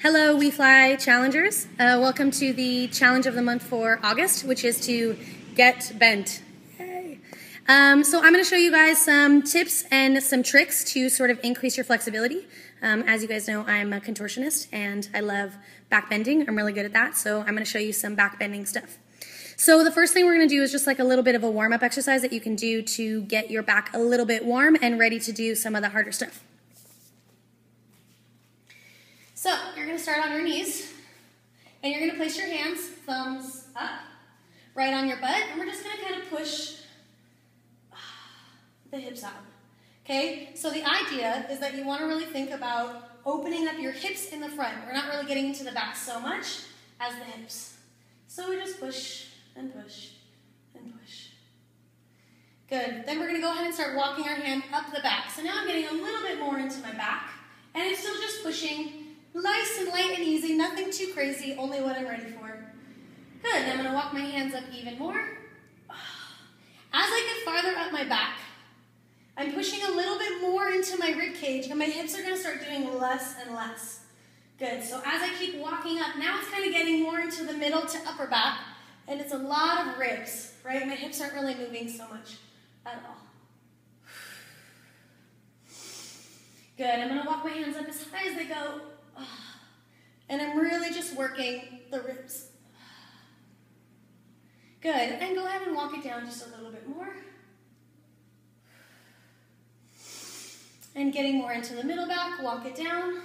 Hello, WeFly challengers. Welcome to the challenge of the month for August, which is to get bent. Yay. So I'm going to show you guys some tips and some tricks to sort of increase your flexibility. As you guys know, I'm a contortionist and I love back bending. I'm really good at that, so I'm going to show you some back bending stuff. So the first thing we're going to do is just like a little bit of a warm-up exercise that you can do to get your back a little bit warm and ready to do some of the harder stuff. So you're going to start on your knees, and you're going to place your hands, thumbs up, right on your butt, and we're just going to kind of push the hips out. Okay? So the idea is that you want to really think about opening up your hips in the front. We're not really getting into the back so much as the hips. So we just push and push and push. Good. Then we're going to go ahead and start walking our hand up the back. So now I'm getting a little bit more into my back, and I'm still just pushing. Nice and light and easy, nothing too crazy, only what I'm ready for. Good, I'm going to walk my hands up even more. As I get farther up my back, I'm pushing a little bit more into my rib cage, and my hips are going to start doing less and less. Good, so as I keep walking up, now it's kind of getting more into the middle to upper back, and it's a lot of ribs, right? My hips aren't really moving so much at all. Good, I'm going to walk my hands up as high as they go. And I'm really just working the ribs. Good, and go ahead and walk it down just a little bit more. And getting more into the middle back, walk it down.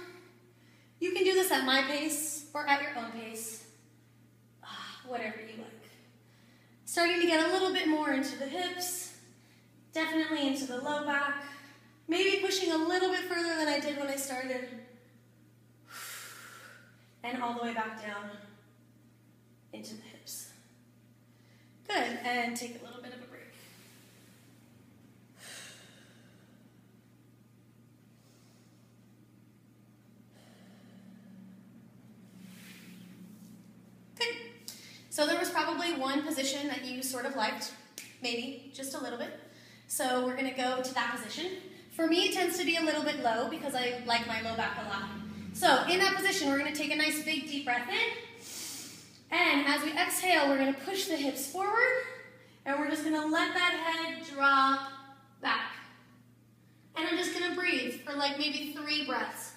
You can do this at my pace or at your own pace, whatever you like. Starting to get a little bit more into the hips, definitely into the low back, maybe pushing a little bit further than I did when I started. And all the way back down into the hips. Good, and take a little bit of a break. Good. So there was probably one position that you sort of liked, maybe just a little bit. So we're going to go to that position. For me, it tends to be a little bit low because I like my low back a lot. So in that position, we're going to take a nice big deep breath in. And as we exhale, we're going to push the hips forward. And we're just going to let that head drop back. And I'm just going to breathe for like maybe 3 breaths.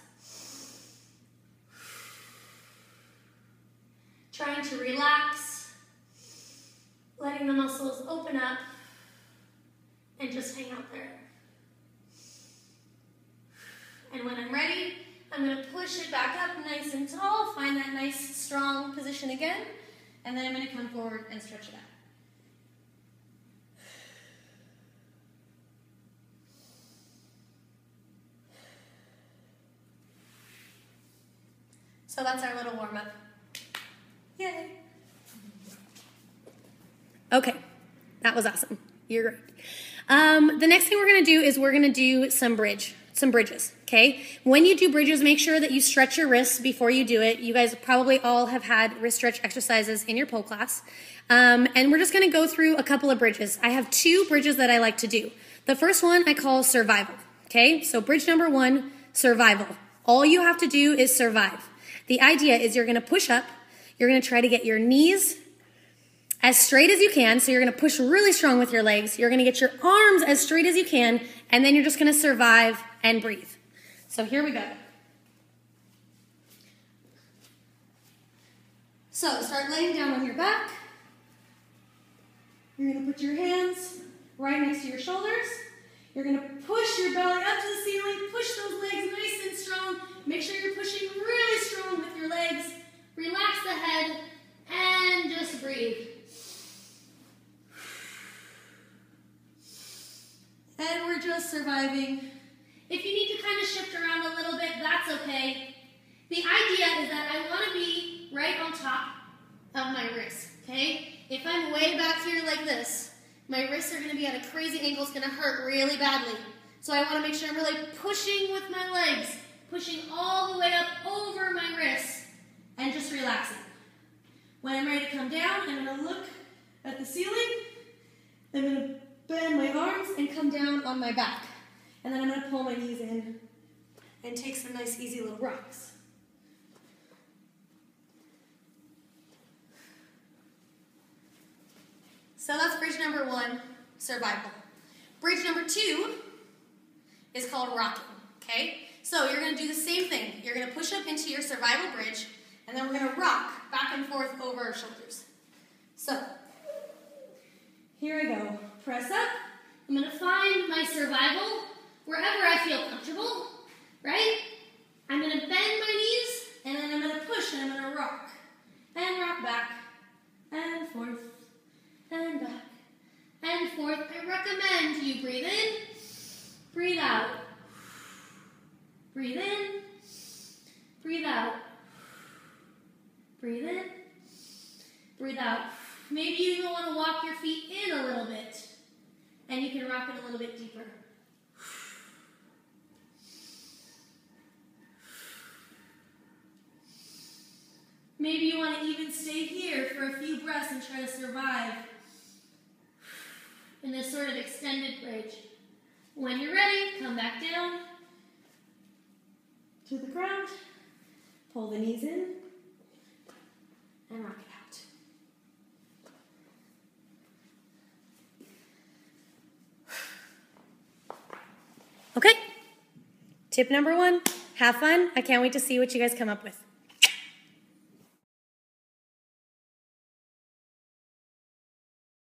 Trying to relax. Letting the muscles open up. And just hang out there. And when I'm ready, I'm going to push it back up nice and tall, find that nice strong position again, and then I'm going to come forward and stretch it out. So that's our little warm-up. Yay! Okay, that was awesome. You're great. The next thing we're going to do is we're going to do some bridges, okay? When you do bridges, make sure that you stretch your wrists before you do it. You guys probably all have had wrist stretch exercises in your pole class. And we're just going to go through a couple of bridges. I have 2 bridges that I like to do. The first one I call survival, okay? So bridge number 1, survival. All you have to do is survive. The idea is you're going to push up. You're going to try to get your knees as straight as you can. So you're going to push really strong with your legs. You're going to get your arms as straight as you can. And then you're just going to survive and breathe. So here we go. So start laying down on your back. You're going to put your hands right next to your shoulders. You're going to push your belly up to the ceiling. Push those legs nice and strong. Make sure you're pushing really strong with your legs. Relax the head and just breathe. And we're just surviving. If you need to kind of shift around a little bit, that's okay. The idea is that I want to be right on top of my wrist, okay? If I'm way back here like this, my wrists are going to be at a crazy angle. It's going to hurt really badly. So I want to make sure I'm really pushing with my legs, pushing all the way up over my wrists, and just relaxing. When I'm ready to come down, I'm going to look at the ceiling. I'm going to bend my arms and come down on my back. And then I'm going to pull my knees in and take some nice easy little rocks. So that's bridge number 1, survival. Bridge number 2 is called rocking, okay? So you're going to do the same thing. You're going to push up into your survival bridge, and then we're going to rock back and forth over our shoulders. So, here I go. Press up. I'm going to find my survival wherever I feel comfortable, right? I'm going to bend my knees, and then I'm going to push, and I'm going to rock. And rock back, and forth, and back, and forth. I recommend you breathe in, breathe out. Breathe in, breathe out. Breathe in, breathe out. Maybe you even want to walk your feet in a little bit, and you can rock it a little bit deeper. Maybe you want to even stay here for a few breaths and try to survive in this sort of extended bridge. When you're ready, come back down to the ground, pull the knees in, and rock it out. Okay, tip number 1, have fun. I can't wait to see what you guys come up with.